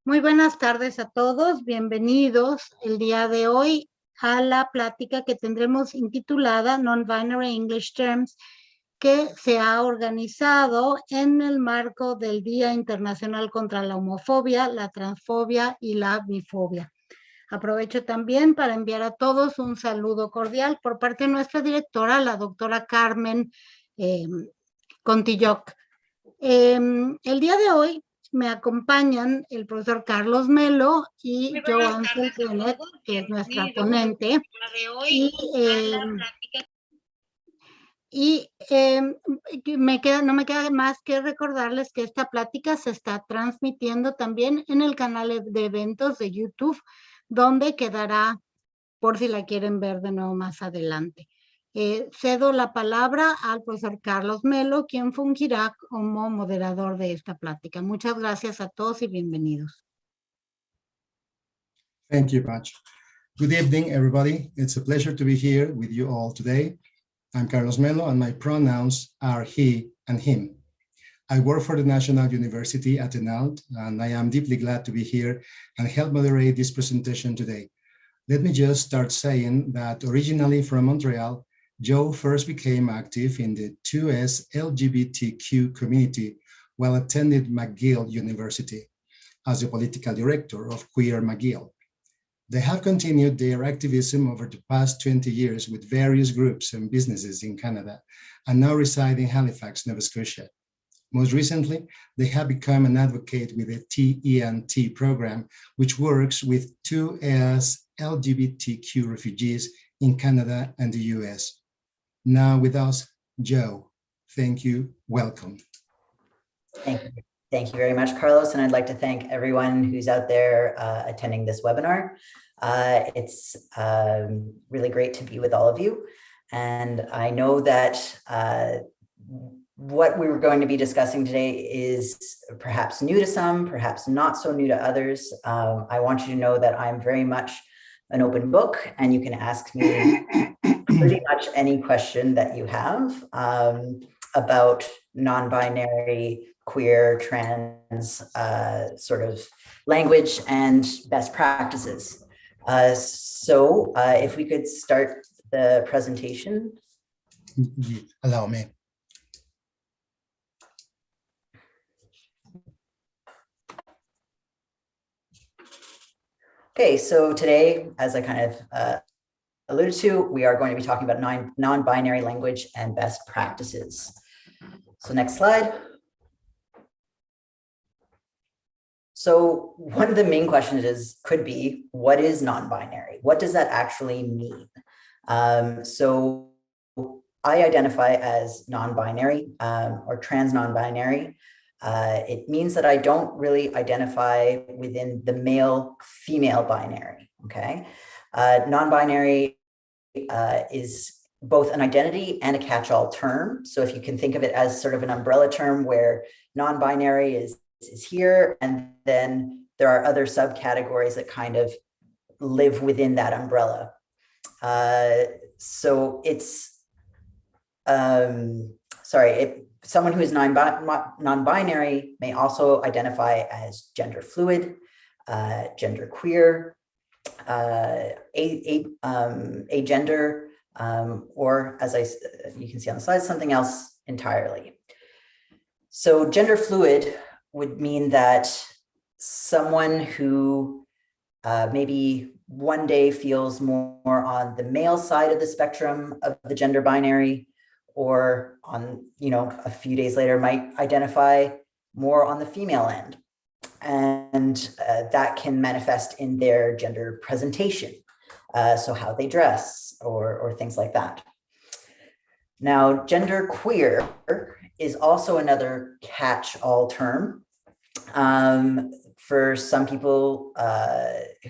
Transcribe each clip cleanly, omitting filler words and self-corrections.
Muy buenas tardes a todos, bienvenidos el día de hoy a la plática que tendremos intitulada Non-Binary English Terms, que se ha organizado en el marco del Día Internacional contra la Homofobia, la Transfobia y la Bifobia. Aprovecho también para enviar a todos un saludo cordial por parte de nuestra directora, la doctora Carmen Contilloc. El día de hoy me acompañan el profesor Carlos Melo y Jo Riddle, que es nuestra ponente. No me queda más que recordarles que esta plática se está transmitiendo también en el canal de eventos de YouTube, donde quedará por si la quieren ver de nuevo más adelante. Cedo la palabra al profesor Carlos Melo, quien fungirá como moderador de esta plática. Muchas gracias a todos y bienvenidos. Thank you, Pach. Good evening, everybody. It's a pleasure to be here with you all today. I'm Carlos Melo, and my pronouns are he and him. I work for the National University at ENALT, and I am deeply glad to be here and help moderate this presentation today. Let me just start saying that originally from Montreal, Jo first became active in the 2S LGBTQ community while attending McGill University as the political director of Queer McGill. They have continued their activism over the past 20 years with various groups and businesses in Canada and now reside in Halifax, Nova Scotia. Most recently, they have become an advocate with the TENT program, which works with 2S LGBTQ refugees in Canada and the US. Now with us, Jo. Thank you. Welcome. Thank you. Thank you very much, Carlos. And I'd like to thank everyone who's out there attending this webinar. It's really great to be with all of you. And I know that what we were going to be discussing today is perhaps new to some, perhaps not so new to others. I want you to know that I'm very much an open book, and you can ask me pretty much any question that you have about non-binary, queer, trans sort of language and best practices. So if we could start the presentation. Allow me. Okay, so today, as I kind of alluded to, we are going to be talking about non-binary language and best practices. So next slide. So one of the main questions could be, what is non-binary? What does that actually mean? So I identify as non-binary or trans non-binary. It means that I don't really identify within the male-female binary, okay? Non-binary is both an identity and a catch-all term. So if you can think of it as sort of an umbrella term where non-binary is here, and then there are other subcategories that kind of live within that umbrella. So it's, someone who is non-binary may also identify as gender fluid, genderqueer, agender, or as you can see on the slide, something else entirely. So gender fluid would mean that someone who maybe one day feels more on the male side of the spectrum of the gender binary, or on, a few days later might identify more on the female end. And that can manifest in their gender presentation. So how they dress or things like that. Now, genderqueer is also another catch-all term for some people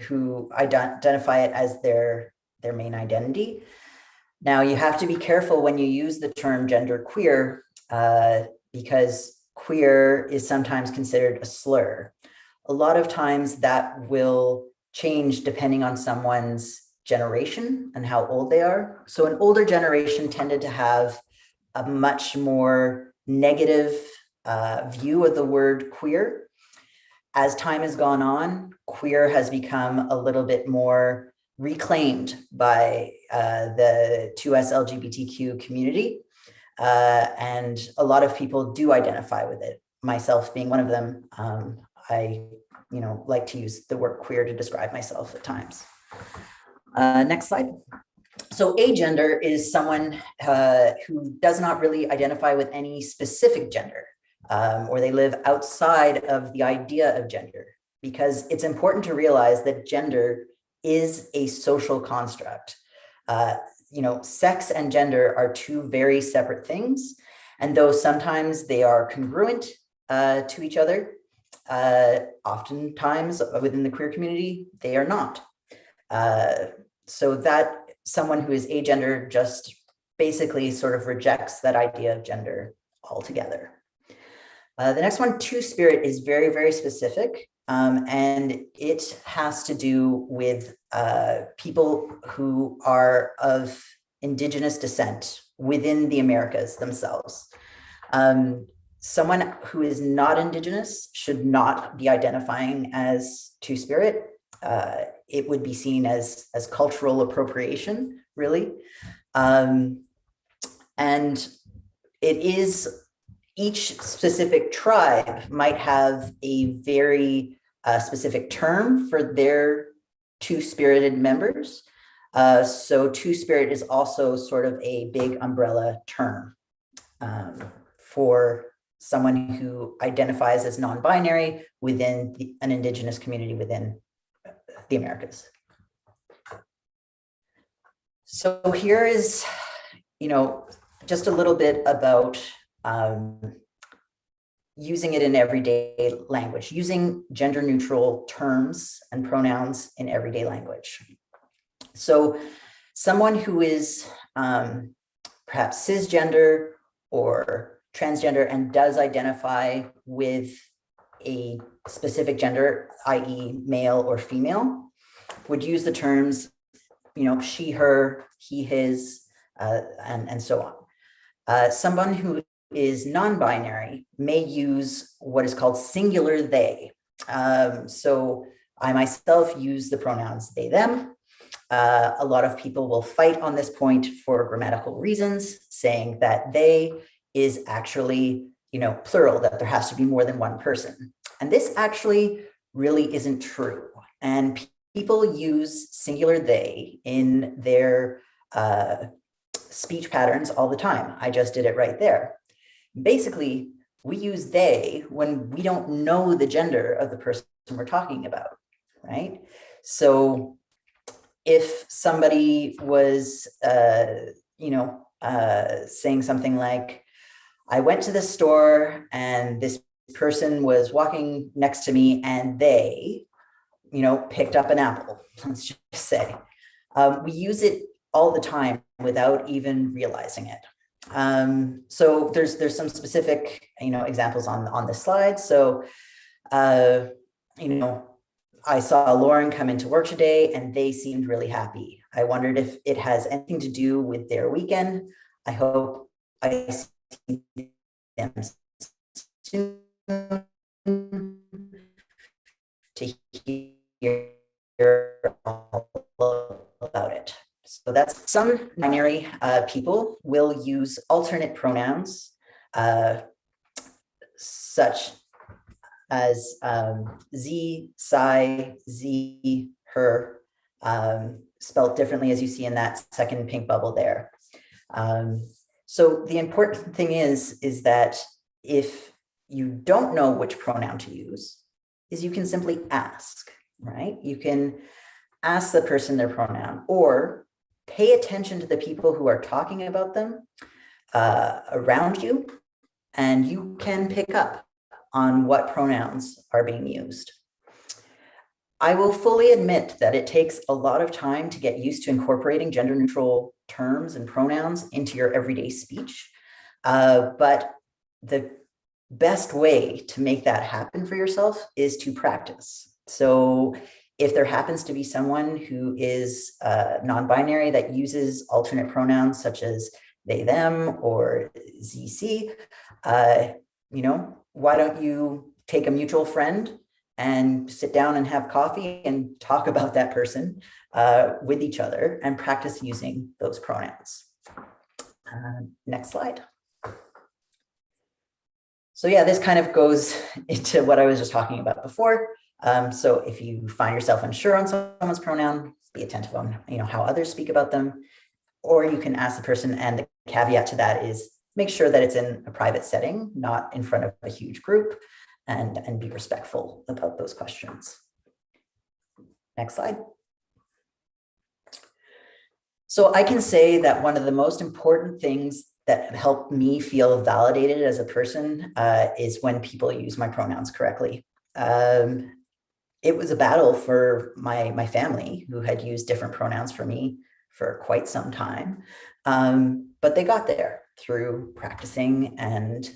who identify it as their main identity. Now, you have to be careful when you use the term genderqueer because queer is sometimes considered a slur. A lot of times that will change depending on someone's generation and how old they are. So an older generation tended to have a much more negative view of the word queer. as time has gone on, queer has become a little bit more reclaimed by the 2S LGBTQ community. And a lot of people do identify with it, myself being one of them. I like to use the word queer to describe myself at times. Next slide. So agender is someone who does not really identify with any specific gender, or they live outside of the idea of gender, because it's important to realize that gender is a social construct. Sex and gender are two very separate things. And though sometimes they are congruent to each other, oftentimes within the queer community, they are not. So that someone who is agender just basically sort of rejects that idea of gender altogether. The next one, two-spirit, is very, very specific. And it has to do with people who are of Indigenous descent within the Americas themselves. Someone who is not Indigenous should not be identifying as two-spirit. It would be seen as cultural appropriation, really. And it is, each specific tribe might have a very specific term for their two-spirited members. So two-spirit is also sort of a big umbrella term for someone who identifies as non-binary within an Indigenous community within the Americas. So here is, just a little bit about using it in everyday language, using gender neutral terms and pronouns in everyday language. So someone who is perhaps cisgender or transgender and does identify with a specific gender, i.e. male or female, would use the terms, she, her, he, his, and so on. Someone who is non-binary may use what is called singular they. So I myself use the pronouns they, them. A lot of people will fight on this point for grammatical reasons, saying that they is actually, plural, that there has to be more than one person. And this actually really isn't true. And people use singular they in their speech patterns all the time. I just did it right there. Basically, we use they when we don't know the gender of the person we're talking about, right? So if somebody was, saying something like, I went to the store and this person was walking next to me and they, picked up an apple, let's just say. We use it all the time without even realizing it. So there's some specific, examples on the slide. So, I saw Lauren come into work today and they seemed really happy. I wondered if it has anything to do with their weekend. I hope I see them soon to hear all about it. So that's some binary people will use alternate pronouns such as z, psi, z, her, spelled differently as you see in that second pink bubble there. So the important thing is that if you don't know which pronoun to use, is you can simply ask, right? You can ask the person their pronoun or pay attention to the people who are talking about them around you, and you can pick up on what pronouns are being used. I will fully admit that it takes a lot of time to get used to incorporating gender neutral terms and pronouns into your everyday speech, but the best way to make that happen for yourself is to practice. So if there happens to be someone who is non-binary that uses alternate pronouns such as they, them, or ZC, why don't you take a mutual friend and sit down and have coffee and talk about that person with each other and practice using those pronouns. Next slide. So yeah, this kind of goes into what I was just talking about before. So if you find yourself unsure on someone's pronoun, be attentive on how others speak about them, or you can ask the person, and the caveat to that is make sure that it's in a private setting, not in front of a huge group, and be respectful about those questions. Next slide. So I can say that one of the most important things that helped me feel validated as a person is when people use my pronouns correctly. It was a battle for my family, who had used different pronouns for me for quite some time, but they got there through practicing and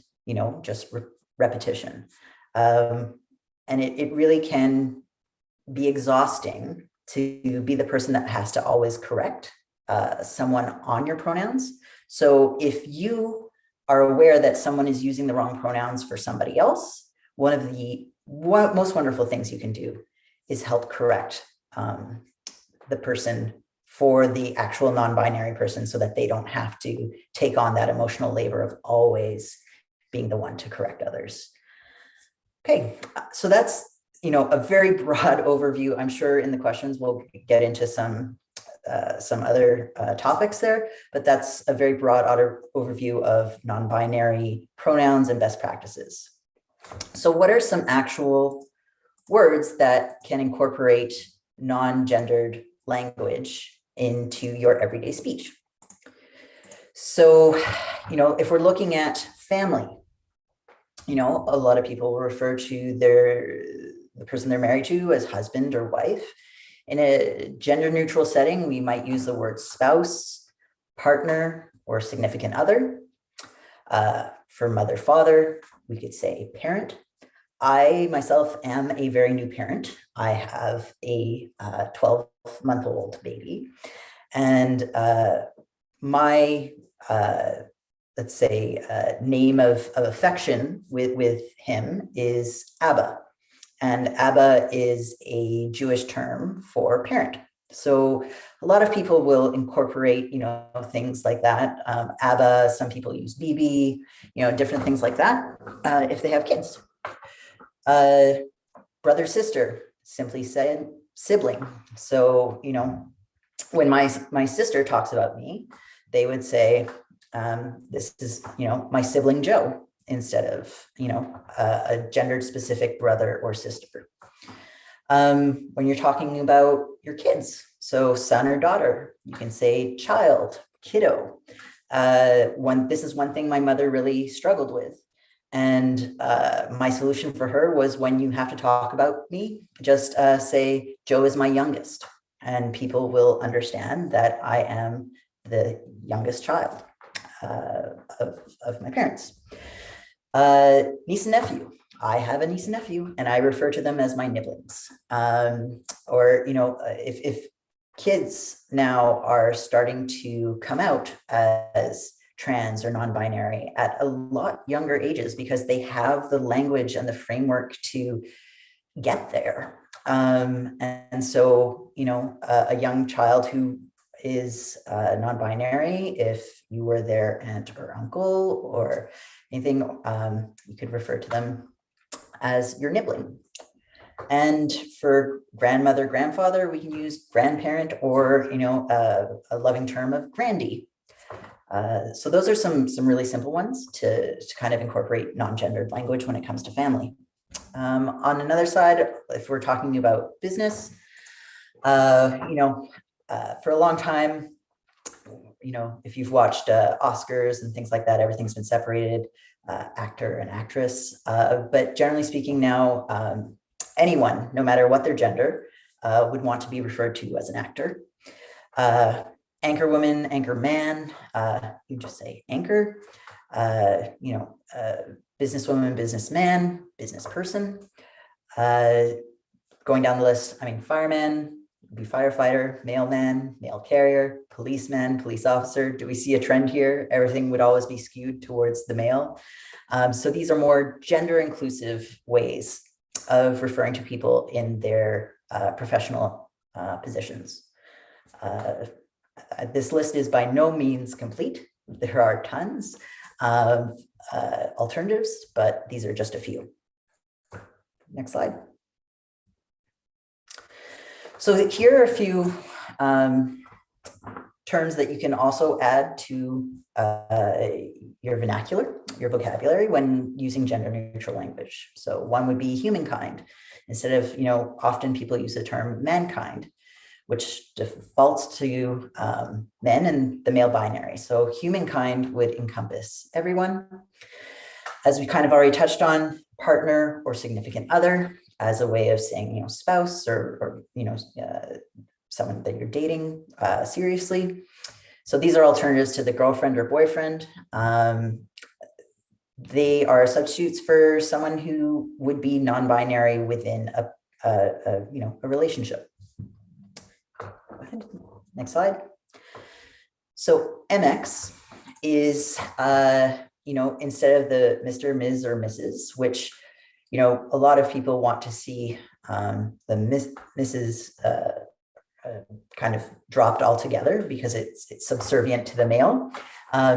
just repetition. And it really can be exhausting to be the person that has to always correct someone on your pronouns. So if you are aware that someone is using the wrong pronouns for somebody else, one of the most wonderful things you can do is help correct the person for the actual non-binary person, so that they don't have to take on that emotional labor of always being the one to correct others. Okay, so that's a very broad overview. I'm sure in the questions we'll get into some other topics there, but that's a very broad overview of non-binary pronouns and best practices. So what are some actual words that can incorporate non-gendered language into your everyday speech? So, if we're looking at family, a lot of people will refer to the person they're married to as husband or wife. In a gender neutral setting, we might use the word spouse, partner, or significant other. For mother, father, we could say parent. I myself am a very new parent. I have a 12-month-old baby, and my let's say name of affection with him is Abba. And Abba is a Jewish term for parent. So a lot of people will incorporate, things like that. Abba, some people use Bibi, different things like that if they have kids. Brother, sister, simply said sibling. So, when my sister talks about me, they would say, this is, my sibling Joe, instead of, a gendered specific brother or sister. When you're talking about your kids, so son or daughter, you can say child, kiddo. This is one thing my mother really struggled with. And my solution for her was, when you have to talk about me, just say, Joe is my youngest. And people will understand that I am the youngest child of my parents. Niece and nephew. I have a niece and nephew, and I refer to them as my nibblings. Or, if kids now are starting to come out as trans or non-binary at a lot younger ages, because they have the language and the framework to get there. And so, a young child who is non-binary, if you were their aunt or uncle or anything, you could refer to them as your nibbling. And for grandmother, grandfather, we can use grandparent, or a loving term of grandy. So those are some really simple ones to kind of incorporate non-gendered language when it comes to family. On another side, if we're talking about business, for a long time, if you've watched Oscars and things like that, everything's been separated, actor and actress. But generally speaking now, anyone, no matter what their gender, would want to be referred to as an actor. Anchor woman, anchor man, you just say anchor, businesswoman, businessman, business person. Going down the list, fireman, be firefighter, mailman, mail carrier, policeman, police officer. Do we see a trend here? Everything would always be skewed towards the male. So these are more gender inclusive ways of referring to people in their professional positions. This list is by no means complete. There are tons of alternatives, but these are just a few. Next slide. So here are a few terms that you can also add to your vernacular, your vocabulary when using gender neutral language. So one would be humankind. Instead of, often people use the term mankind, which defaults to men and the male binary. So humankind would encompass everyone. As we kind of already touched on, partner or significant other as a way of saying, spouse or someone that you're dating seriously. So these are alternatives to the girlfriend or boyfriend. They are substitutes for someone who would be non-binary within a relationship. Go ahead. Next slide. So MX is, instead of the Mr., Ms., or Mrs., which, a lot of people want to see the Mrs. Kind of dropped altogether because it's subservient to the male.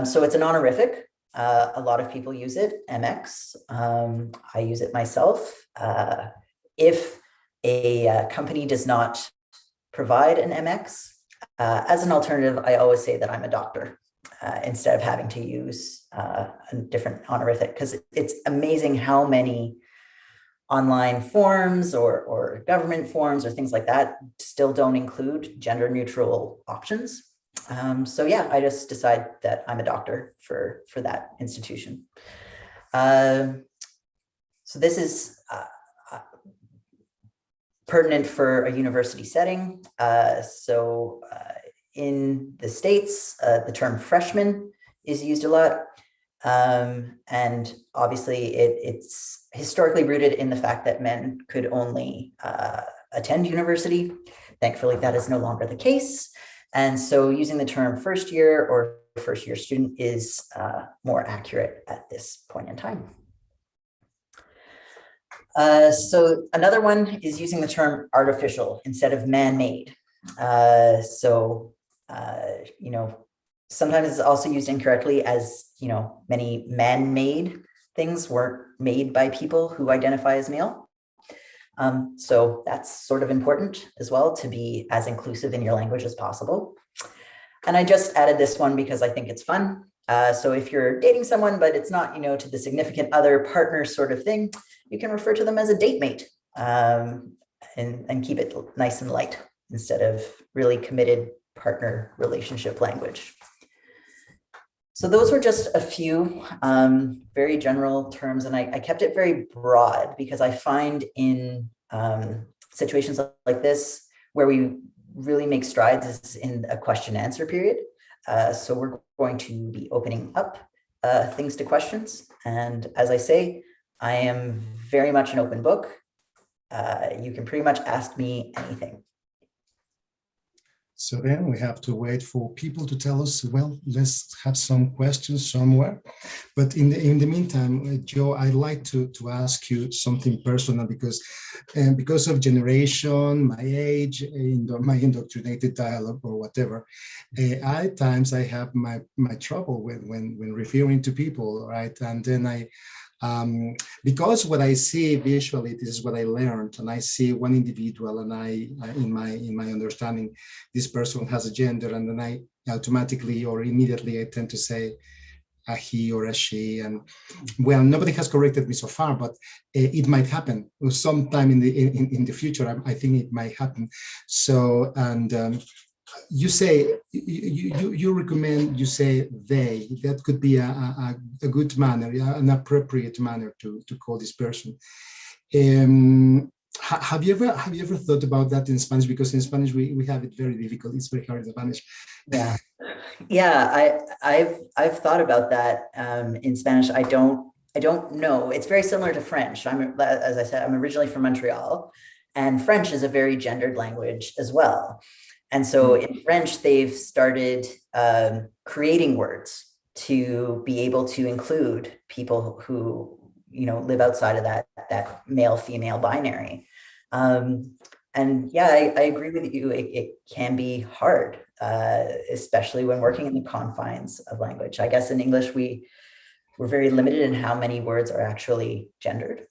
So it's an honorific. A lot of people use it, MX. I use it myself. If a company does not provide an MX, as an alternative, I always say that I'm a doctor instead of having to use a different honorific, because it's amazing how many online forms or government forms or things like that still don't include gender neutral options. So yeah, I just decide that I'm a doctor for that institution. So this is pertinent for a university setting. In the States, the term freshman is used a lot. And obviously it's historically rooted in the fact that men could only attend university. Thankfully, that is no longer the case. And so using the term first year or first year student is more accurate at this point in time. So another one is using the term artificial instead of man-made. Sometimes it's also used incorrectly as, many man-made things weren't made by people who identify as male. So that's sort of important as well, to be as inclusive in your language as possible. And I just added this one because I think it's fun. So if you're dating someone, but it's not, to the significant other partner sort of thing, you can refer to them as a date mate and keep it nice and light instead of really committed partner relationship language. So those were just a few very general terms, and I kept it very broad because I find in situations like this where we really make strides is in a question answer period. So we're going to be opening up things to questions. And as I say, I am very much an open book. You can pretty much ask me anything. So then we have to wait for people to tell us, well, let's have some questions somewhere. But in the meantime, Jo, I'd like to ask you something personal because of generation, my age, my indoctrinated dialogue or whatever, at times I have my trouble when referring to people, right? And then because what I see visually, this is what I learned, and I see one individual, and in my understanding, this person has a gender, and then I automatically or immediately I tend to say a he or a she, and well, nobody has corrected me so far, but it might happen sometime in the future. I think it might happen. So you say you recommend, you say they, that could be a good manner, an appropriate manner to call this person. Have you ever thought about that in Spanish? Because in Spanish we have it very difficult. It's very hard in Spanish. Yeah. I've thought about that in Spanish. I don't know. It's very similar to French. As I said, I'm originally from Montreal, and French is a very gendered language as well. And so in French, they've started creating words to be able to include people who, live outside of that male-female binary. And yeah, I agree with you. It can be hard, especially when working in the confines of language. I guess in English, we're very limited in how many words are actually gendered.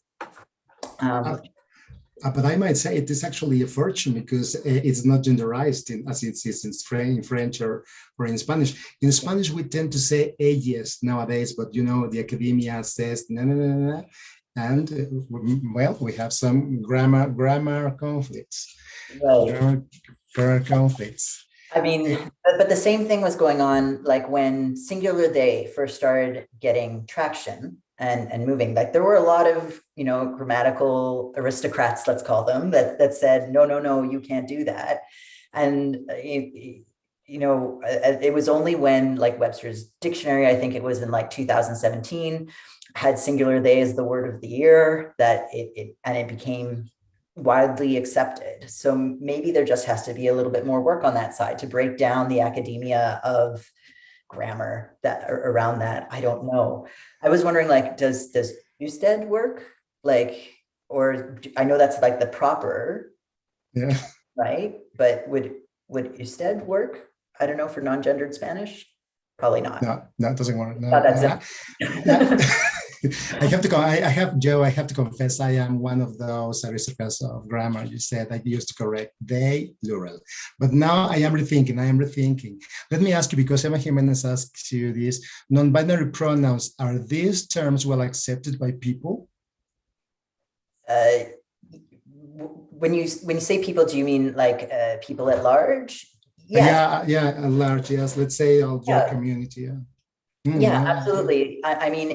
But I might say it is actually a fortune because it's not genderized as it is in French or in Spanish. In Spanish, we tend to say ellas nowadays, but the academia says no, no, no, no. And well, we have some grammar conflicts. Right. Grammar conflicts. I mean, but the same thing was going on like when singular they first started getting traction and moving. Like there were a lot of, grammatical aristocrats, let's call them, that said, no, you can't do that. And, it was only when like Webster's dictionary, I think it was in like 2017, had singular they as the word of the year that it became widely accepted. So maybe there just has to be a little bit more work on that side to break down the academia of grammar around that. I don't know. I was wondering, like, does usted work? Like, or I know that's like the proper, right? But would usted work? I don't know, for non-gendered Spanish? Probably not. No, that doesn't work. No. I have to confess, I am one of those aristocrats of grammar. You said I used to correct they, plural. But now I am rethinking. Let me ask you, because Emma Jimenez asks you this, non-binary pronouns, are these terms well accepted by people? When you say people, do you mean like people at large? Yes. Yeah, at large, yes. Let's say your community. Yeah, absolutely. I mean,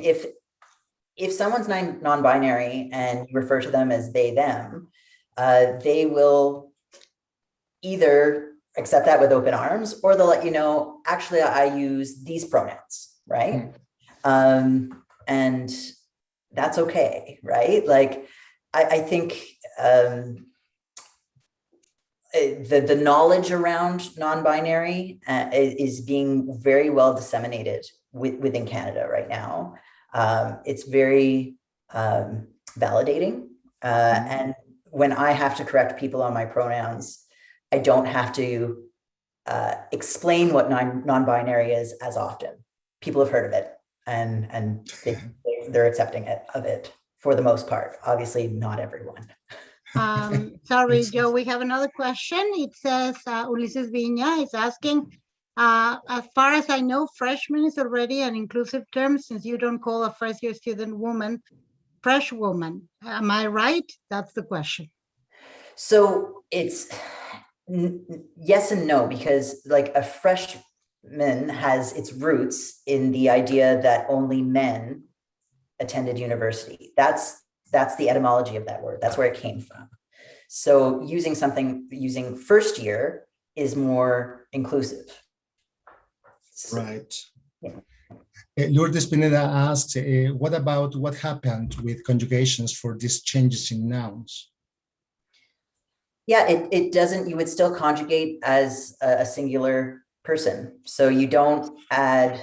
if someone's non-binary and you refer to them as they, them, they will either accept that with open arms, or they'll let you know, actually, I use these pronouns, right? And that's okay, right? Like, I think the knowledge around non-binary is being very well disseminated within Canada right now. It's very validating. And when I have to correct people on my pronouns, I don't have to explain what non-binary is as often. People have heard of it, and they're accepting of it for the most part. Obviously, not everyone. Sorry, Jo, we have another question. It says, Ulises Viña is asking, as far as I know, freshman is already an inclusive term since you don't call a first-year student woman fresh woman. Am I right? That's the question. So it's yes and no, because like a freshman has its roots in the idea that only men attended university. That's the etymology of that word. That's where it came from. So using first year is more inclusive. Right. Yeah. Lourdes Pineda asks, what happened with conjugations for these changes in nouns? Yeah, it doesn't, you would still conjugate as a singular person. So you don't add,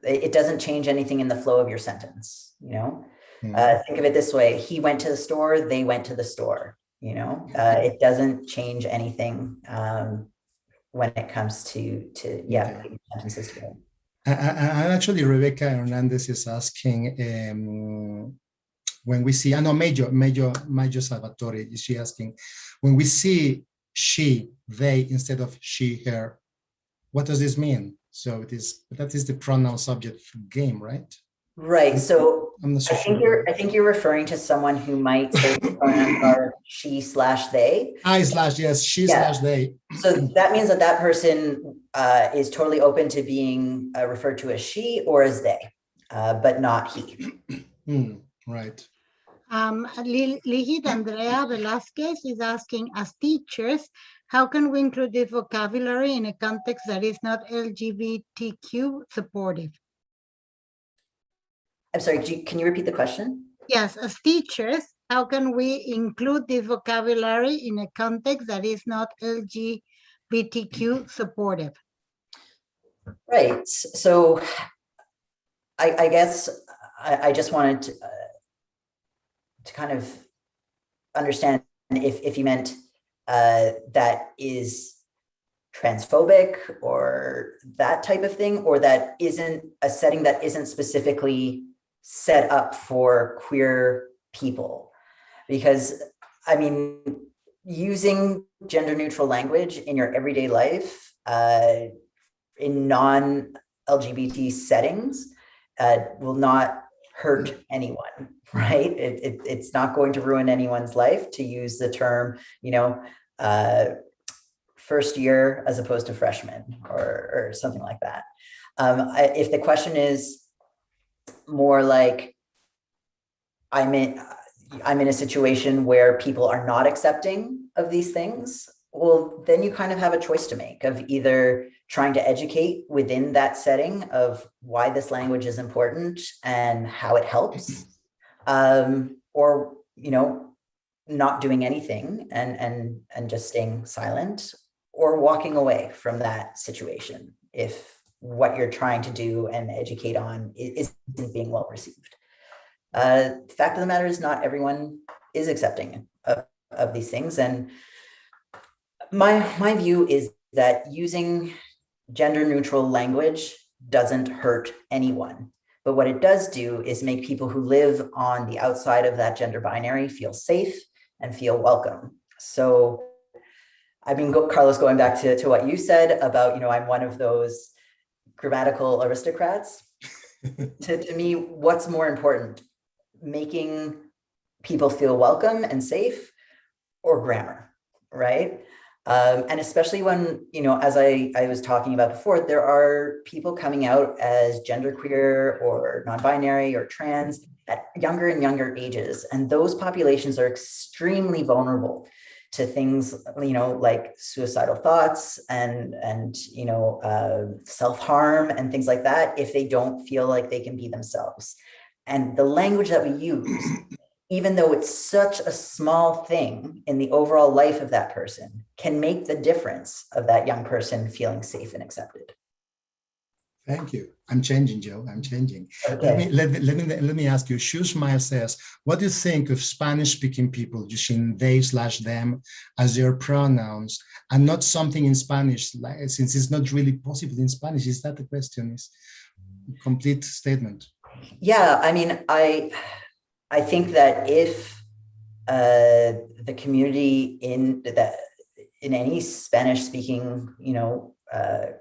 it doesn't change anything in the flow of your sentence, Think of it this way: he went to the store, they went to the store, it doesn't change anything when it comes to sentences together. And actually, Rebecca Hernandez is asking, when we see, Majo Salvatore, is she asking, when we see she, they, instead of she, her, what does this mean? So that is the pronoun subject game, right? Right. So I'm not so sure. I think you're referring to someone who might say the pronouns are she/they. Yes, she/they. So that means that person is totally open to being referred to as she or as they, but not he. Right. Ligid Andrea Velasquez is asking, as teachers, how can we include this vocabulary in a context that is not LGBTQ supportive? I'm sorry, can you repeat the question? Yes, as teachers, how can we include this vocabulary in a context that is not LGBTQ supportive? Right. So I guess I just wanted to kind of understand if you meant that is transphobic or that type of thing, or that isn't a setting that isn't specifically set up for queer people. Because I mean, using gender neutral language in your everyday life in non-LGBT settings will not hurt anyone, right? It's not going to ruin anyone's life to use the term, first year as opposed to freshman or something like that. If the question is more like, I'm in a situation where people are not accepting of these things, well, then you kind of have a choice to make of either trying to educate within that setting of why this language is important and how it helps, or, not doing anything and just staying silent, or walking away from that situation if what you're trying to do and educate on isn't being well received. The fact of the matter is not everyone is accepting of these things. And my view is that using gender neutral language doesn't hurt anyone. But what it does do is make people who live on the outside of that gender binary feel safe and feel welcome. So, I mean, Carlos, going back to what you said about, I'm one of those grammatical aristocrats. To me, what's more important? Making people feel welcome and safe, or grammar, right? And especially when, as I was talking about before, there are people coming out as genderqueer or non-binary or trans at younger and younger ages. And those populations are extremely vulnerable to things, like suicidal thoughts and self-harm and things like that, if they don't feel like they can be themselves. And the language that we use, even though it's such a small thing in the overall life of that person, can make the difference of that young person feeling safe and accepted. Thank you. I'm changing, Joe. I'm changing. Okay. Let me ask you. Shushmaya says, what do you think of Spanish-speaking people using they/them as their pronouns and not something in Spanish, since it's not really possible in Spanish? Is that the question? Is a complete statement? Yeah, I mean, I think that if the community in any Spanish-speaking,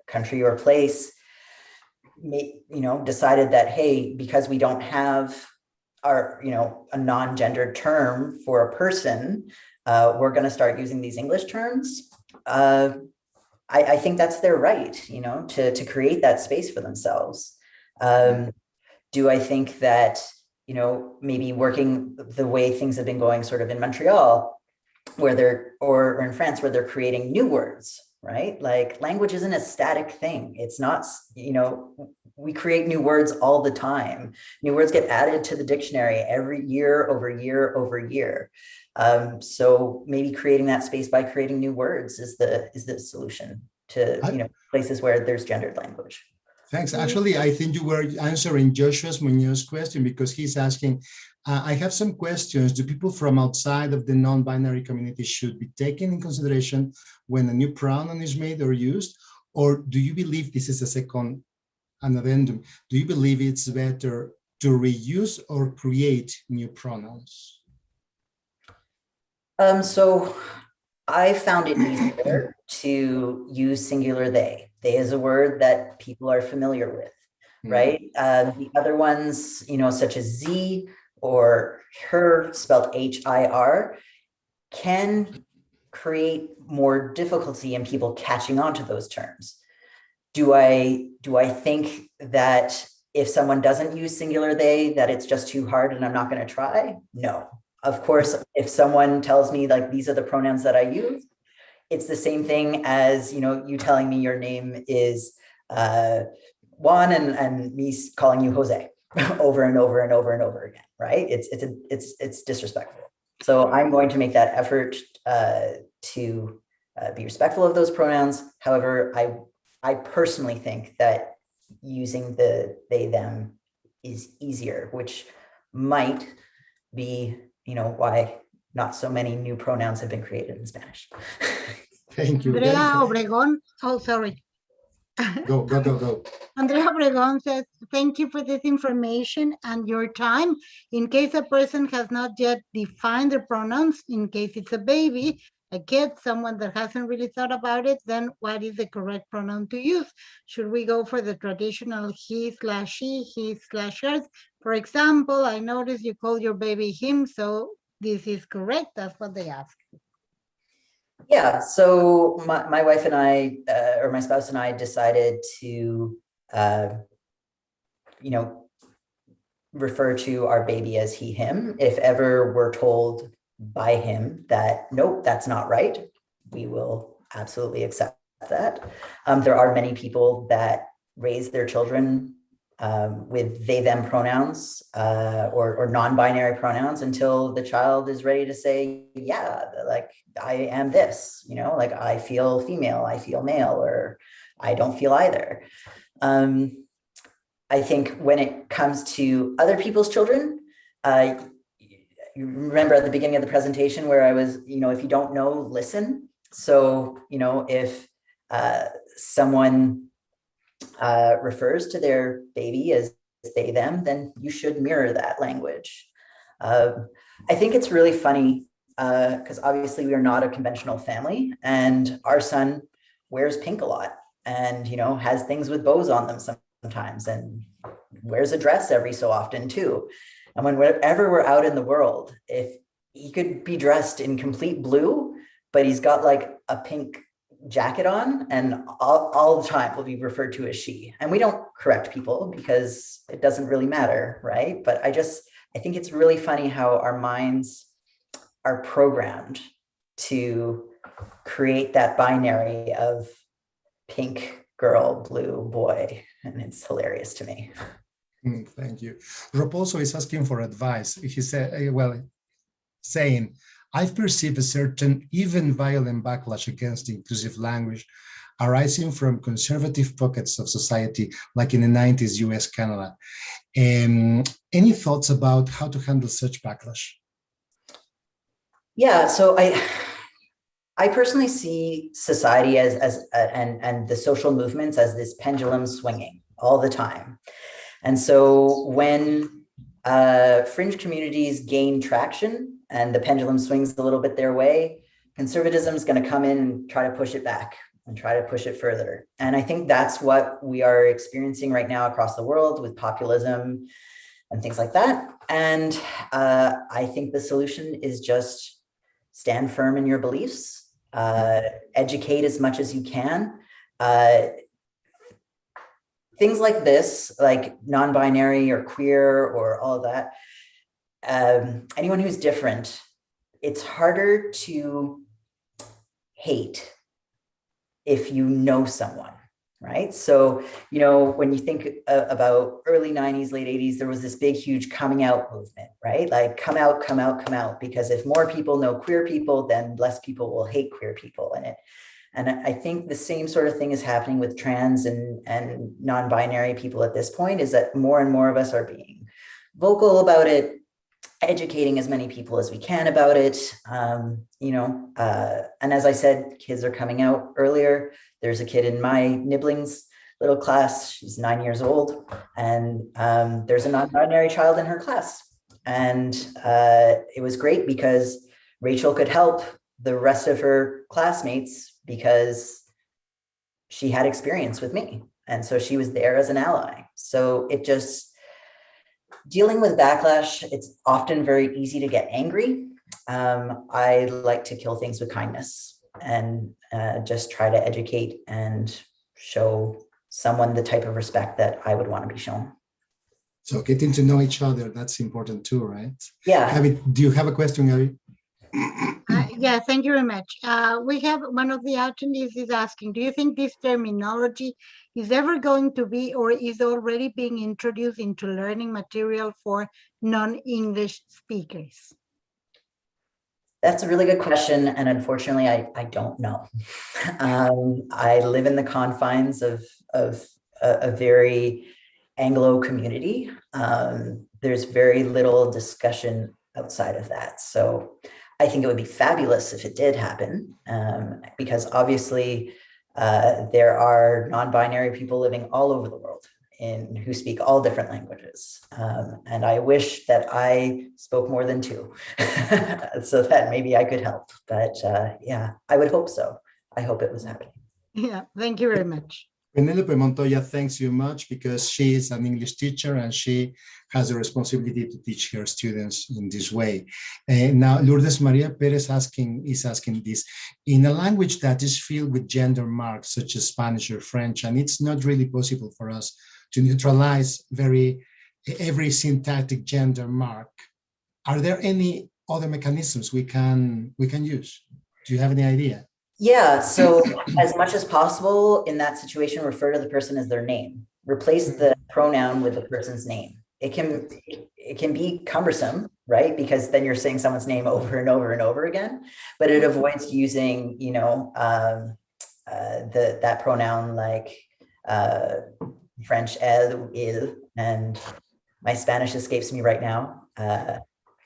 country or place, decided that, hey, because we don't have our, a non-gendered term for a person, we're going to start using these English terms. I think that's their right, to create that space for themselves. Do I think that, maybe working the way things have been going sort of in Montreal, where or in France, where they're creating new words, right? Like, language isn't a static thing. It's not, we create new words all the time. New words get added to the dictionary every year over year over year. So maybe creating that space by creating new words is the solution to, places where there's gendered language. Thanks. Actually, I think you were answering Joshua Muñoz's question, because he's asking, I have some questions. Do people from outside of the non-binary community should be taken in consideration when a new pronoun is made or used? Or do you believe, this is a second addendum, do you believe it's better to reuse or create new pronouns? So I found it easier to use singular they. They is a word that people are familiar with, right? The other ones, such as Z or her, spelled H-I-R, can create more difficulty in people catching on to those terms. Do I think that if someone doesn't use singular they, that it's just too hard and I'm not going to try? No. Of course, if someone tells me, like, these are the pronouns that I use, it's the same thing as, you telling me your name is Juan and me calling you Jose over and over and over and over again, right? It's disrespectful. So I'm going to make that effort to be respectful of those pronouns. However, I personally think that using the they, them is easier, which might be, why not so many new pronouns have been created in Spanish. Thank you. Andrea Obregón, oh, sorry. Go. Andrea Obregón says, thank you for this information and your time. In case a person has not yet defined their pronouns, in case it's a baby, a kid, someone that hasn't really thought about it, then what is the correct pronoun to use? Should we go for the traditional he/she, he/hers? For example, I noticed you call your baby him, so this is correct. That's what they ask. Yeah, so my wife and I, or my spouse and I, decided to, refer to our baby as he, him. If ever we're told by him that, nope, that's not right, we will absolutely accept that. There are many people that raise their children with they, them pronouns or non-binary pronouns until the child is ready to say, yeah, like I am this, like I feel female, I feel male, or I don't feel either. I think when it comes to other people's children, you remember at the beginning of the presentation where I was, if you don't know, listen. So, if someone refers to their baby as they, them, then you should mirror that language. I think it's really funny because obviously we are not a conventional family, and our son wears pink a lot and, has things with bows on them sometimes and wears a dress every so often too. And whenever we're out in the world, if he could be dressed in complete blue, but he's got like a pink jacket on, and all the time will be referred to as she. And we don't correct people because it doesn't really matter, right? But I think it's really funny how our minds are programmed to create that binary of pink girl, blue boy. And it's hilarious to me. Thank you. Raposo is asking for advice. He said, saying, I've perceived a certain, even violent backlash against inclusive language arising from conservative pockets of society, like in the 90s, US, Canada. Any thoughts about how to handle such backlash? Yeah, so I personally see society and the social movements as this pendulum swinging all the time. And so when fringe communities gain traction and the pendulum swings a little bit their way, conservatism is going to come in and try to push it back and try to push it further. And I think that's what we are experiencing right now across the world with populism and things like that. And I think the solution is just stand firm in your beliefs, educate as much as you can. Things like this, like non-binary or queer or all of that, anyone who's different, it's harder to hate if you know someone, right? So, when you think about early 90s, late 80s, there was this big, huge coming out movement, right? Like come out, come out, come out, because if more people know queer people, then less people will hate queer people. And I think the same sort of thing is happening with trans and non-binary people at this point, is that more and more of us are being vocal about it, educating as many people as we can about it. And as I said, kids are coming out earlier. There's a kid in my Nibblings little class, she's 9 years old, and there's a non-binary child in her class. And it was great because Rachel could help the rest of her classmates because she had experience with me. And so she was there as an ally. So dealing with backlash, it's often very easy to get angry. I like to kill things with kindness and just try to educate and show someone the type of respect that I would want to be shown. So getting to know each other, that's important too, right? Yeah. Do you have a question, Gabby? Yeah, thank you very much. We have one of the attendees is asking, do you think this terminology is ever going to be or is already being introduced into learning material for non-English speakers? That's a really good question. And unfortunately, I don't know. I live in the confines of a very Anglo community, there's very little discussion outside of that. So I think it would be fabulous if it did happen, because obviously there are non-binary people living all over the world who speak all different languages. And I wish that I spoke more than two so that maybe I could help. But yeah, I would hope so. I hope it was happening. Yeah, thank you very much. Penelope Montoya thanks you much because she is an English teacher and she has the responsibility to teach her students in this way. Now, Lourdes Maria Perez is asking this. In a language that is filled with gender marks, such as Spanish or French, and it's not really possible for us to neutralize every syntactic gender mark, are there any other mechanisms we can use? Do you have any idea? Yeah, so as much as possible in that situation, refer to the person as their name. Replace the pronoun with the person's name. It can be cumbersome, right? Because then you're saying someone's name over and over and over again, but it avoids using, you know, that pronoun like French elle, il, and my Spanish escapes me right now. I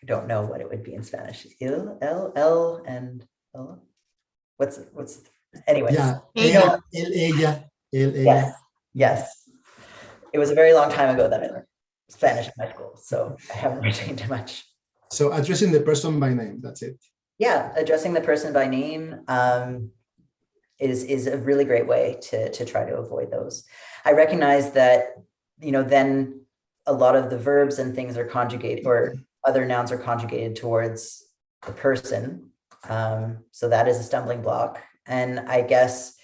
don't know what it would be in Spanish. Il, el, and el. What's anyways? Yeah, Ella. Ella. Yes. It was a very long time ago that I learned Spanish in high school, so I haven't retained much. So addressing the person by name, that's it. Yeah, addressing the person by name is a really great way to try to avoid those. I recognize that, you know, then a lot of the verbs and things are conjugated, or other nouns are conjugated towards the person. So that is a stumbling block. And I guess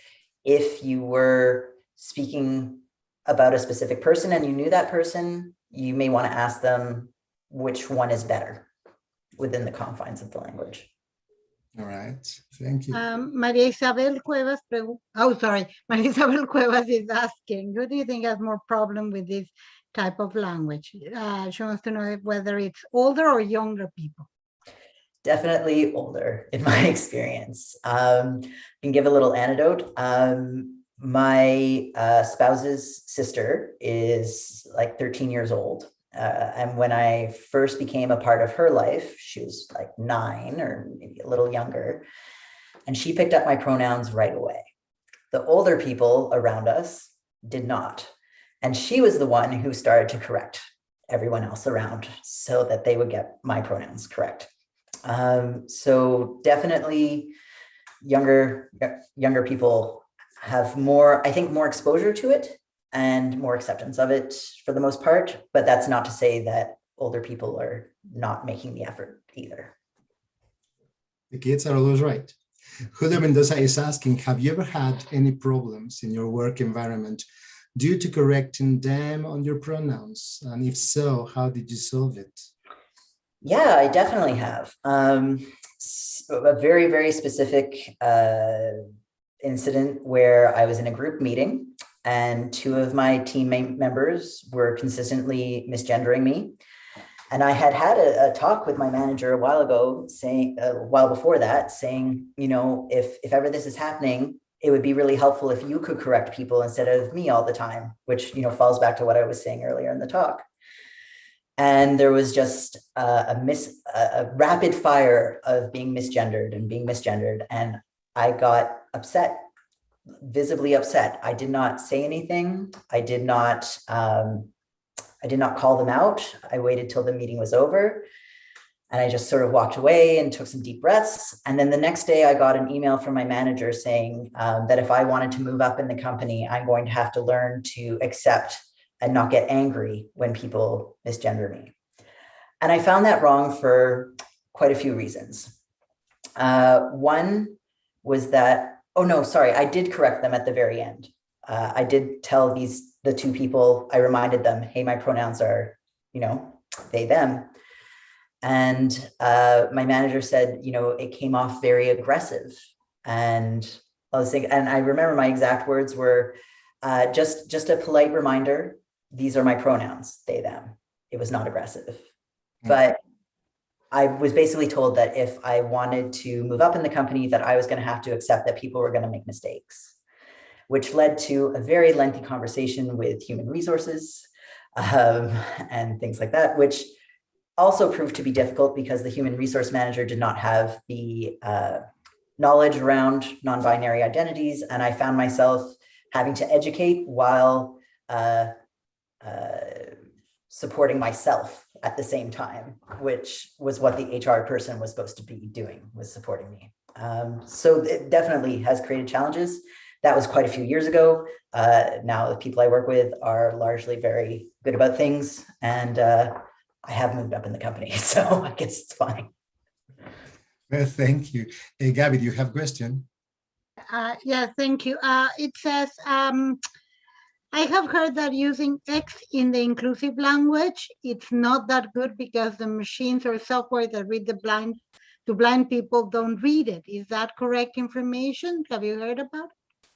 if you were speaking about a specific person and you knew that person, you may want to ask them which one is better within the confines of the language. All right, thank you. Maria Isabel Cuevas, Maria Isabel Cuevas is asking, who do you think has more problem with this type of language? She wants to know whether it's older or younger people. Definitely older in my experience. I can give a little anecdote. My spouse's sister is like 13 years old. And when I first became a part of her life, she was like 9 or maybe a little younger. And she picked up my pronouns right away. The older people around us did not. And she was the one who started to correct everyone else around so that they would get my pronouns correct. So definitely younger people have more, I think, more exposure to it and more acceptance of it for the most part, but that's not to say that older people are not making the effort either. The kids are always right. Julio Mendoza is asking, have you ever had any problems in your work environment due to correcting them on your pronouns? And if so, how did you solve it? Yeah, I definitely have. A very, very specific incident where I was in a group meeting and 2 of my team members were consistently misgendering me. And I had a talk with my manager a while ago, saying, a while before that, saying, you know, if ever this is happening, it would be really helpful if you could correct people instead of me all the time, which, you know, falls back to what I was saying earlier in the talk. And there was just a rapid fire of being misgendered. And I got upset, visibly upset. I did not say anything. I did not call them out. I waited till the meeting was over. And I just sort of walked away and took some deep breaths. And then the next day I got an email from my manager saying that if I wanted to move up in the company, I'm going to have to learn to accept and not get angry when people misgender me. And I found that wrong for quite a few reasons. One was that, I did correct them at the very end. I did tell the 2 people, I reminded them, hey, my pronouns are, you know, they, them. And my manager said, you know, it came off very aggressive. And I was thinking, and I remember my exact words were, just a polite reminder, these are my pronouns, they, them. It was not aggressive. But I was basically told that if I wanted to move up in the company, that I was going to have to accept that people were going to make mistakes, which led to a very lengthy conversation with human resources, and things like that, which also proved to be difficult because the human resource manager did not have the knowledge around non-binary identities. And I found myself having to educate while supporting myself at the same time, which was what the HR person was supposed to be doing, was supporting me. So it definitely has created challenges. That was quite a few years ago. Now the people I work with are largely very good about things, and I have moved up in the company, so I guess it's fine. Well, thank you. Gabby, do you have a question? Yeah, thank you. It says, I have heard that using X in the inclusive language, it's not that good because the machines or software that read to blind people don't read it. Is that correct information? Have you heard about it?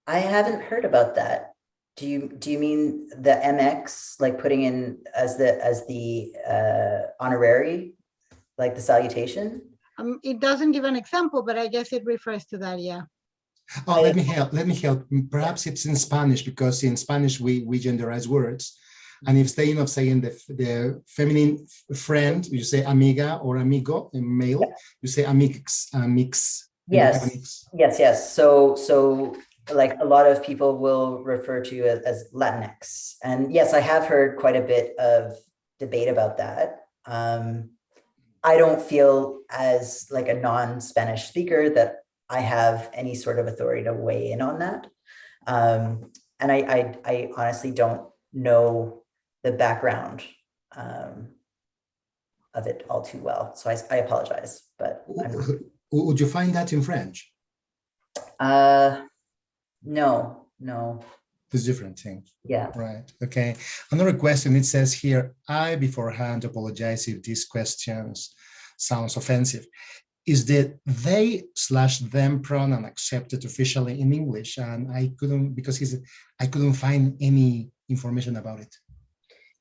I haven't heard about that. Do you mean the MX, like putting in as the honorary, like the salutation? It doesn't give an example, but I guess it refers to that, yeah. Oh, let me help. Perhaps it's in Spanish, because in Spanish we genderize words. And instead of saying the feminine friend, you say amiga or amigo in male, yeah. You say amix, mix. Yes. So like a lot of people will refer to you as Latinx. And yes, I have heard quite a bit of debate about that. I don't feel, as like a non-Spanish speaker, that I have any sort of authority to weigh in on that. And I honestly don't know the background of it all too well. So I apologize, but would you find that in French? No. It's different thing. Yeah. Right. Okay. Another question. It says here, I beforehand apologize if these questions sounds offensive. Is the they/them pronoun accepted officially in English? And I couldn't, because I couldn't find any information about it.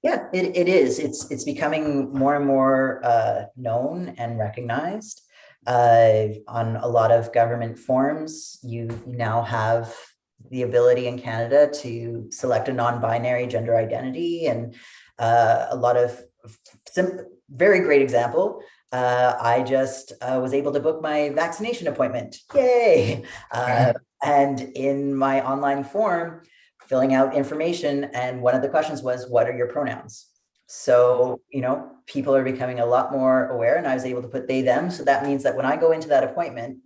Yeah, it is. It's becoming more and more known and recognized. On a lot of government forms, you now have the ability in Canada to select a non-binary gender identity, and a lot of very great example. I just was able to book my vaccination appointment. Yay! And in my online form, filling out information, and one of the questions was, what are your pronouns? So, people are becoming a lot more aware, and I was able to put they, them. So that means that when I go into that appointment,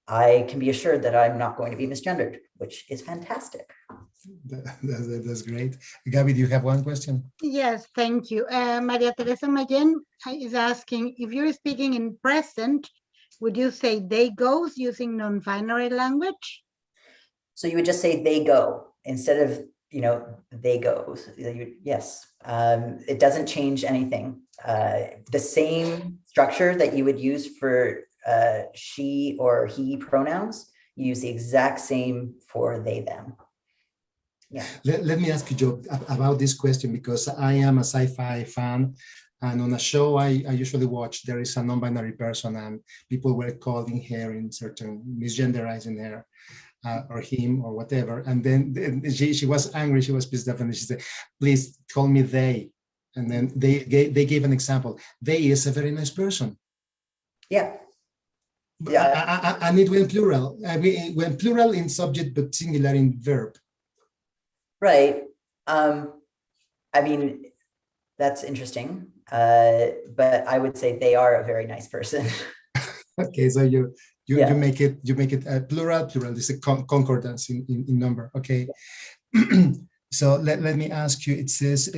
I can be assured that I'm not going to be misgendered, which is fantastic. That's great. Gabby, do you have one question? Yes, thank you. Maria Teresa Mayen is asking, if you're speaking in present, would you say they goes using non-binary language? So you would just say they go instead of, they goes. Yes, it doesn't change anything. The same structure that you would use for she or he pronouns, you use the exact same for they, them. Yeah. Let me ask you, Jo, about this question, because I am a sci-fi fan, and on a show I usually watch, there is a non-binary person, and people were calling her in certain, misgenderizing her, or him, or whatever. And then she was angry, she was pissed off, and she said, please call me they. And then they gave an example. They is a very nice person. Yeah. Yeah. And it went plural. I mean, it went plural in subject, but singular in verb. Right. I mean, that's interesting. But I would say they are a very nice person. Okay, so you make it plural. Plural is a concordance in number. Okay. So let me ask you. It says,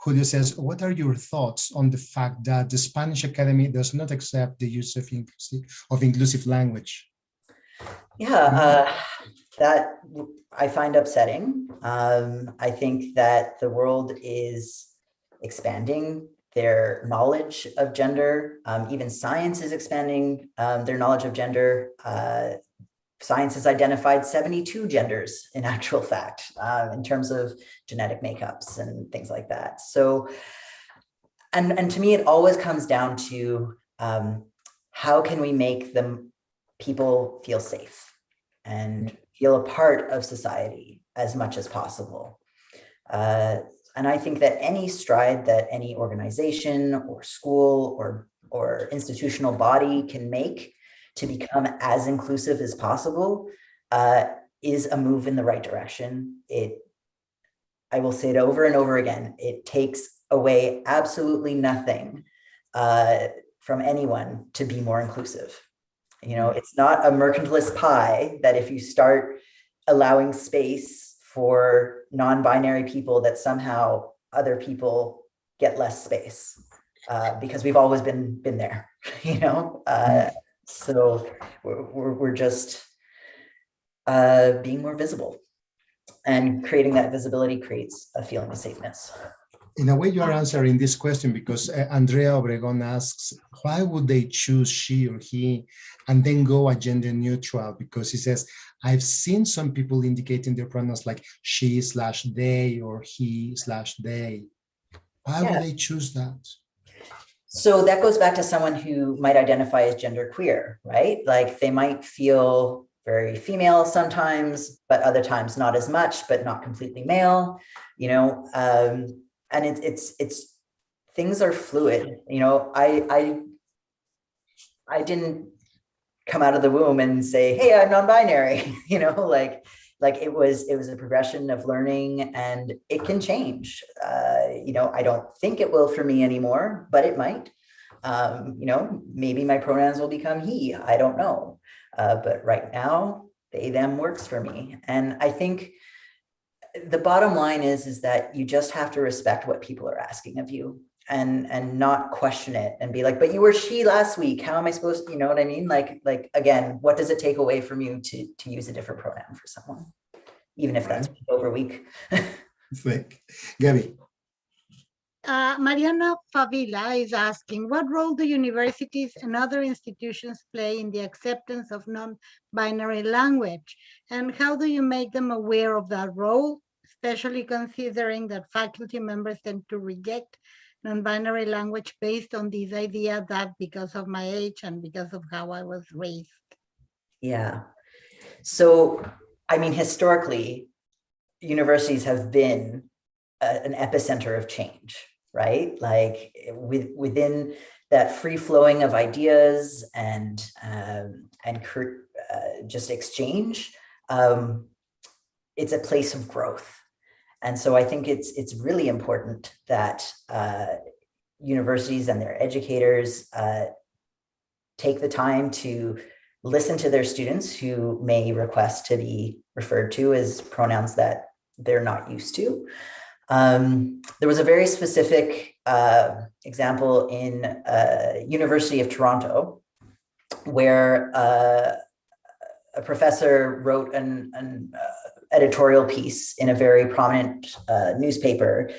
Julio says, what are your thoughts on the fact that the Spanish Academy does not accept the use of inclusive language? Yeah, that I find upsetting. I think that the world is expanding their knowledge of gender. Even science is expanding their knowledge of gender. Science has identified 72 genders in actual fact, in terms of genetic makeups and things like that. So, and to me, it always comes down to how can we make people feel safe and feel a part of society as much as possible. And I think that any stride that any organization or school or institutional body can make to become as inclusive as possible is a move in the right direction. I will say it over and over again, it takes away absolutely nothing from anyone to be more inclusive. You know, it's not a mercantilist pie that if you start allowing space for non-binary people, that somehow other people get less space, because we've always been there, you know? So we're just being more visible, and creating that visibility creates a feeling of safeness. In a way, you are answering this question, because Andrea Obregon asks, why would they choose she or he and then go a gender neutral? Because he says, I've seen some people indicating their pronouns like she/they or he/they. Why would they choose that? So that goes back to someone who might identify as genderqueer, right? Like they might feel very female sometimes, but other times not as much, but not completely male, you know? And it's things are fluid. You know, I didn't come out of the womb and say, hey, I'm non-binary, you know, like it was a progression of learning, and it can change. You know, I don't think it will for me anymore, but it might. You know, maybe my pronouns will become he, I don't know. But right now, they, them works for me. And I think the bottom line is that you just have to respect what people are asking of you, and not question it and be like, but you were she last week. How am I supposed to, you know what I mean? Like again, what does it take away from you to use a different pronoun for someone, even if that's over week? Like, Gabby. Mariana Favila is asking, what role do universities and other institutions play in the acceptance of non-binary language? And how do you make them aware of that role, especially considering that faculty members tend to reject non-binary language based on this idea that because of my age and because of how I was raised? Yeah. So, I mean, historically, universities have been an epicenter of change, right? Like within that free flowing of ideas and just exchange, it's a place of growth. And so I think it's really important that universities and their educators take the time to listen to their students who may request to be referred to as pronouns that they're not used to. There was a very specific example in University of Toronto where a professor wrote an editorial piece in a very prominent newspaper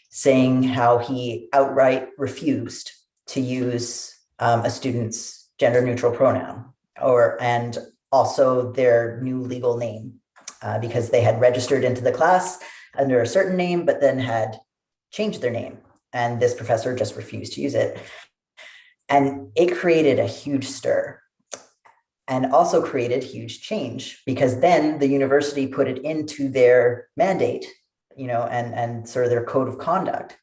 saying how he outright refused to use a student's gender neutral pronoun and also their new legal name because they had registered into the class under a certain name, but then had changed their name. And this professor just refused to use it. And it created a huge stir and also created huge change, because then the university put it into their mandate, you know, and sort of their code of conduct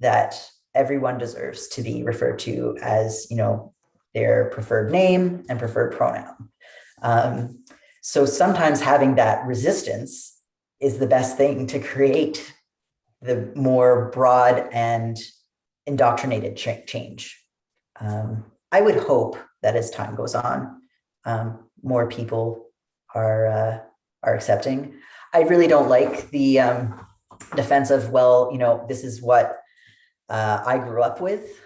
that everyone deserves to be referred to as, you know, their preferred name and preferred pronoun. So sometimes having that resistance is the best thing to create the more broad and indoctrinated change. I would hope that as time goes on, more people are accepting. I really don't like the defense of, well, you know, this is what I grew up with,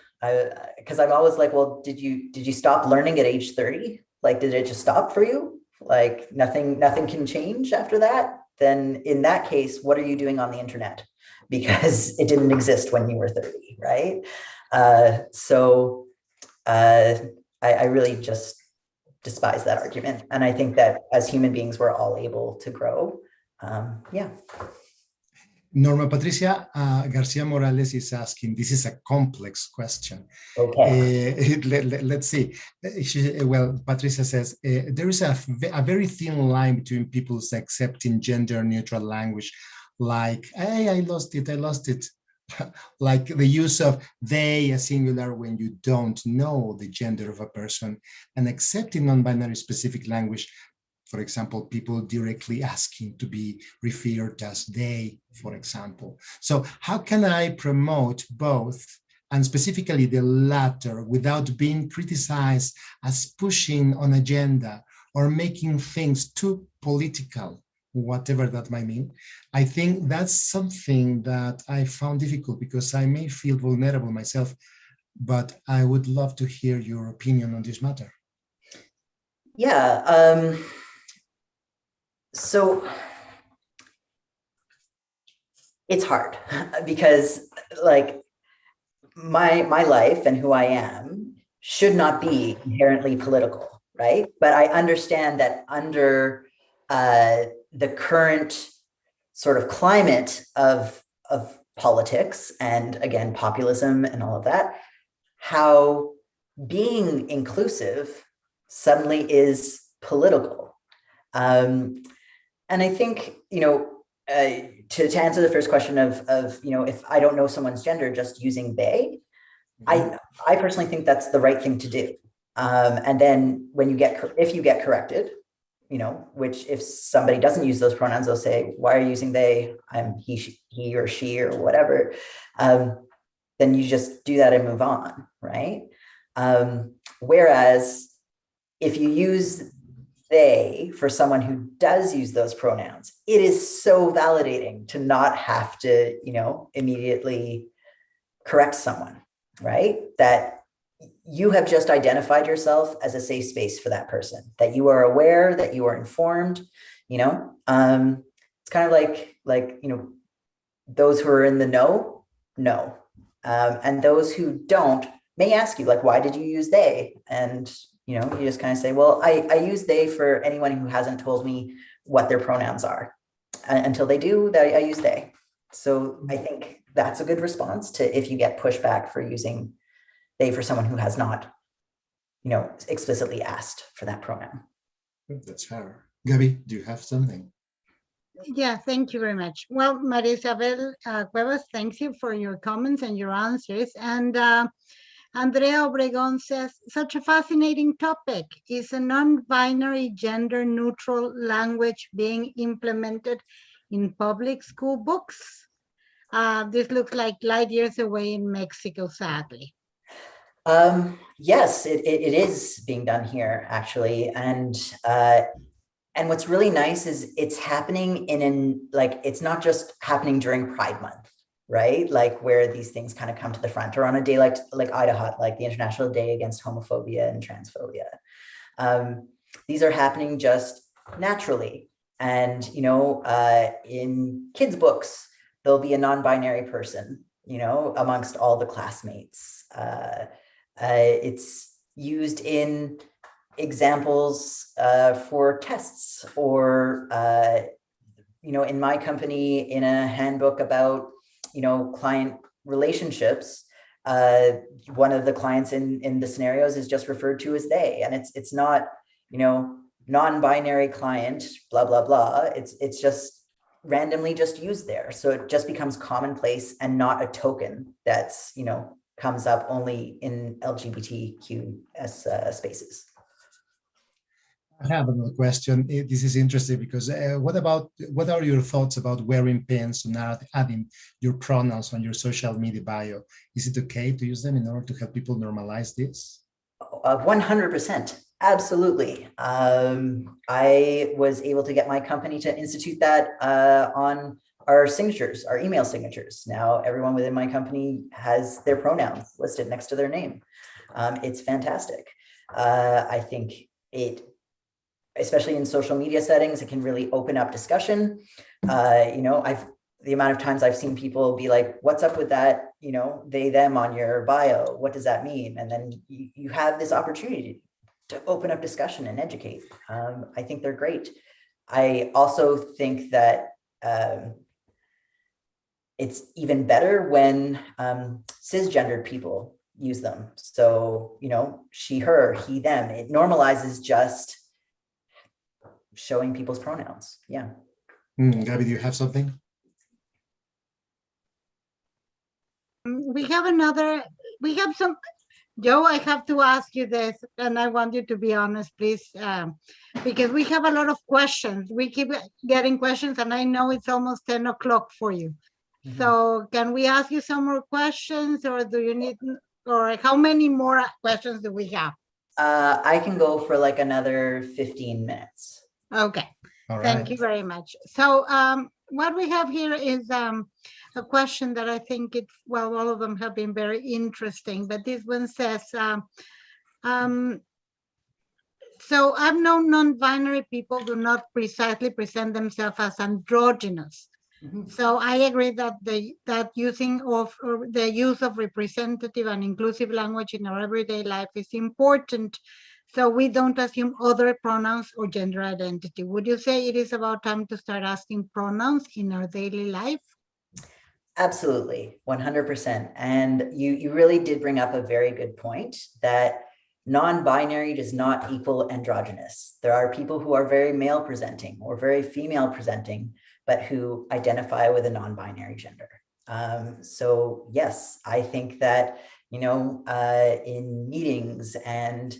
because I'm always like, well, did you stop learning at age 30? Like, did it just stop for you? Like nothing can change after that? Then in that case, what are you doing on the internet? Because it didn't exist when you were 30, right? So I really just despise that argument. And I think that as human beings, we're all able to grow. Yeah. Norma Patricia Garcia Morales is asking, this is a complex question. Okay. Let's see. Well, Patricia says, there is a very thin line between people's accepting gender neutral language like, hey, I lost it. Like the use of they, a singular, when you don't know the gender of a person, and accepting non-binary specific language. For example, people directly asking to be referred as they, for example. So how can I promote both, and specifically the latter, without being criticized as pushing on agenda or making things too political, whatever that might mean? I think that's something that I found difficult because I may feel vulnerable myself, but I would love to hear your opinion on this matter. Yeah. So it's hard because like my life and who I am should not be inherently political, right? But I understand that under the current sort of climate of politics and again, populism and all of that, how being inclusive suddenly is political. And I think, to answer the first question of if I don't know someone's gender, just using they, I personally think that's the right thing to do. And then when if you get corrected, which if somebody doesn't use those pronouns, they'll say, why are you using they? I'm he or she or whatever. Then you just do that and move on, right? Whereas if you use they for someone who does use those pronouns, it is so validating to not have to, immediately correct someone, right? That you have just identified yourself as a safe space for that person, that you are aware, that you are informed, it's kind of like, those who are in the know. And those who don't may ask you, like, why did you use they? And, you just kind of say, well, I use they for anyone who hasn't told me what their pronouns are. Until they do, I use they. So I think that's a good response to if you get pushback for using they for someone who has not, explicitly asked for that pronoun. That's fair. Gabby, do you have something? Yeah, thank you very much. Well, Maria Isabel Cuevas, thank you for your comments and your answers. And Andrea Obregon says, such a fascinating topic. Is a non-binary gender-neutral language being implemented in public school books? This looks like light years away in Mexico, sadly. Yes, it is being done here, actually. And what's really nice is it's happening it's not just happening during Pride Month, right? Like where these things kind of come to the front, or on a day like Idaho, like the International Day Against Homophobia and Transphobia. These are happening just naturally. And, in kids' books, there'll be a non-binary person, amongst all the classmates. It's used in examples for tests, or in my company, in a handbook about client relationships, one of the clients in the scenarios is just referred to as they, and it's not non-binary client blah blah blah. It's just randomly just used there, so it just becomes commonplace and not a token that's comes up only in LGBTQ spaces. I have another question. This is interesting because what are your thoughts about wearing pens and adding your pronouns on your social media bio? Is it okay to use them in order to help people normalize this? 100%. Absolutely. I was able to get my company to institute that on our signatures, our email signatures. Now everyone within my company has their pronouns listed next to their name. It's fantastic. I think especially in social media settings, it can really open up discussion. The amount of times I've seen people be like, what's up with that, they, them on your bio, what does that mean? And then you have this opportunity to open up discussion and educate. I think they're great. I also think that it's even better when cisgendered people use them. So, she, her, he, them, it normalizes just showing people's pronouns. Yeah. Gabby, do you have something? We have some, Joe, I have to ask you this, and I want you to be honest, please, because we have a lot of questions. We keep getting questions, and I know it's almost 10 o'clock for you. Mhm. So can we ask you some more questions, or do you need, or how many more questions do we have? I can go for like another 15 minutes. Okay, All thank right. you very much. So what we have here is a question that I think it's, well, all of them have been very interesting, but this one says, so I've known non-binary people do not precisely present themselves as androgynous. Mhm. So I agree that the use of representative and inclusive language in our everyday life is important, so we don't assume other pronouns or gender identity. Would you say it is about time to start asking pronouns in our daily life? Absolutely, 100%. And you really did bring up a very good point that non-binary does not equal androgynous. There are people who are very male presenting or very female presenting, but who identify with a non-binary gender. So yes, I think that, in meetings and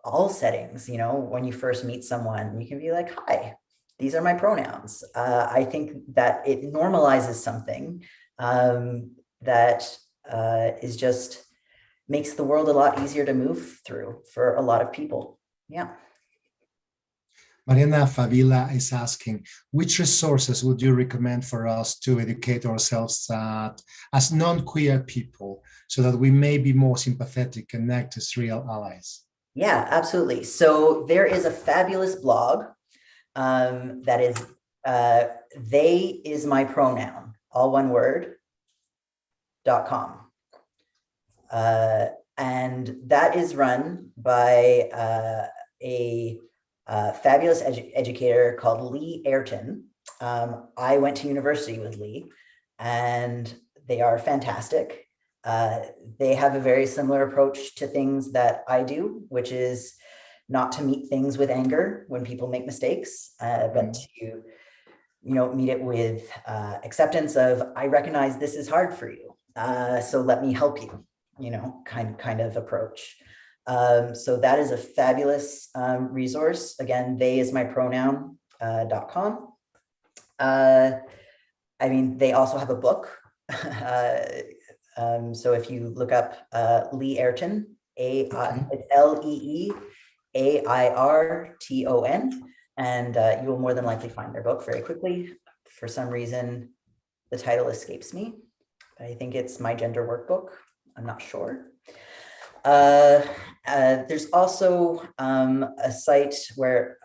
all settings, when you first meet someone, you can be like, hi, these are my pronouns. I think that it normalizes something that is just makes the world a lot easier to move through for a lot of people. Yeah. Mariana Favila is asking, which resources would you recommend for us to educate ourselves as non-queer people so that we may be more sympathetic and act as real allies? Yeah, absolutely. So there is a fabulous blog that is, they is my pronoun, all one word, .com. And that is run by a fabulous educator called Lee Ayrton. I went to university with Lee, and they are fantastic. They have a very similar approach to things that I do, which is not to meet things with anger when people make mistakes, but to meet it with acceptance of, I recognize this is hard for you, so let me help you, kind of approach. So that is a fabulous resource. Again, they is my pronoun .com. I mean, they also have a book. So if you look up Lee Ayrton, it's Leeairton, and you will more than likely find their book very quickly. For some reason, the title escapes me, but I think it's My Gender Workbook. I'm not sure. There's also a site where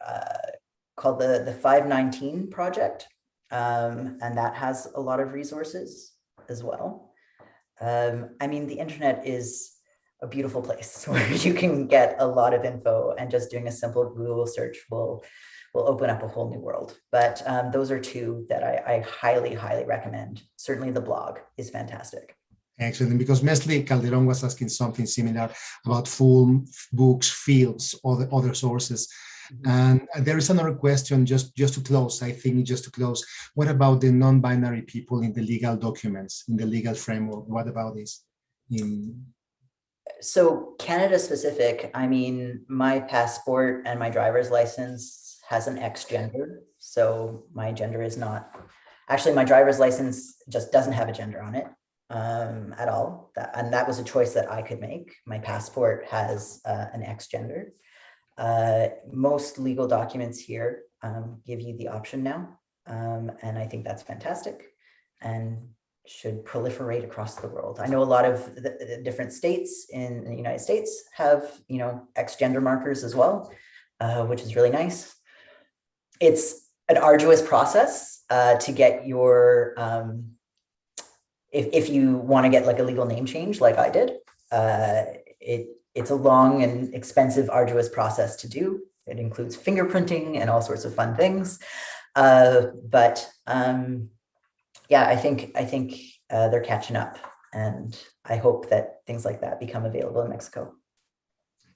called the 519 Project, and that has a lot of resources as well. I mean, the internet is a beautiful place where you can get a lot of info, and just doing a simple Google search will open up a whole new world. But those are two that I highly, highly recommend. Certainly the blog is fantastic. Excellent, because Mesli Calderon was asking something similar about full books, fields, or other sources. And there is another question just to close, I think, just to close. What about the non-binary people in the legal documents, in the legal framework? What about this? So Canada specific, I mean, my passport and my driver's license has an X gender. So my gender is not, actually my driver's license just doesn't have a gender on it at all. And that was a choice that I could make. My passport has an X gender. Most legal documents here give you the option now. And I think that's fantastic and should proliferate across the world. I know a lot of the different states in the United States have, X gender markers as well, which is really nice. It's an arduous process to get your, if you want to get like a legal name change like I did, it's a long and expensive, arduous process to do. It includes fingerprinting and all sorts of fun things. Yeah, I think they're catching up, and I hope that things like that become available in Mexico.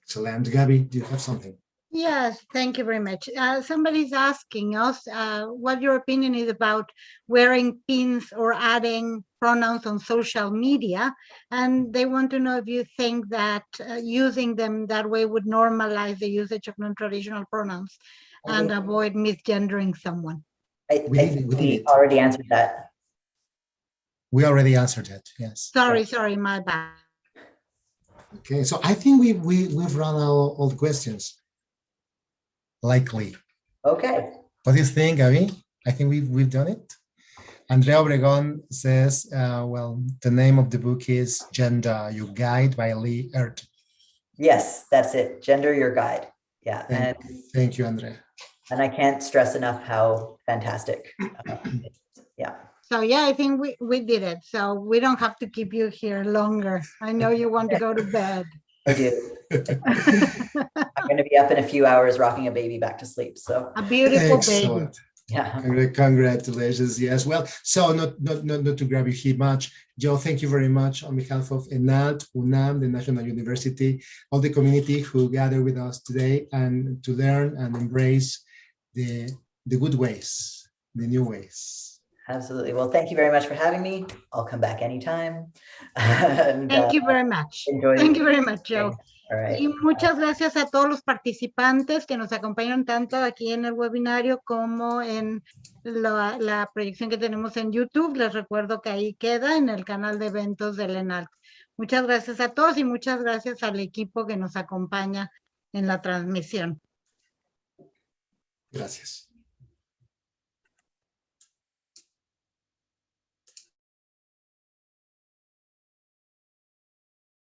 Excellent. Gabby, do you have something? Yes, thank you very much. Somebody's asking us what your opinion is about wearing pins or adding pronouns on social media, and they want to know if you think that using them that way would normalize the usage of non-traditional pronouns and avoid misgendering someone. We already answered that. We already answered it, yes. Sorry, my bad. Okay, so I think we've run all the questions. Likely. Okay. What do you think, Abby? I think we've done it. Andrea Obregon says, well, the name of the book is Gender, Your Guide by Lee Ert. Yes, that's it. Gender, Your Guide. Yeah. Thank you, Andrea. And I can't stress enough how fantastic. Yeah. So yeah, I think we did it. So we don't have to keep you here longer. I know you want to go to bed. I do. I'm going to be up in a few hours rocking a baby back to sleep. So a beautiful Excellent. baby. Yeah. Congratulations. Yes. Well, so not to grab you here much, Jo, thank you very much on behalf of ENALT, UNAM, the National University, all the community who gathered with us today and to learn and embrace the good ways, the new ways. Absolutely. Well, thank you very much for having me. I'll come back anytime. And, thank you very much. Thank you very much, Jo. All right. Y muchas gracias a todos los participantes que nos acompañaron tanto aquí en el webinario como en la proyección que tenemos en YouTube. Les recuerdo que ahí queda en el canal de eventos del ENALT. Muchas gracias a todos y muchas gracias al equipo que nos acompaña en la transmisión. Gracias.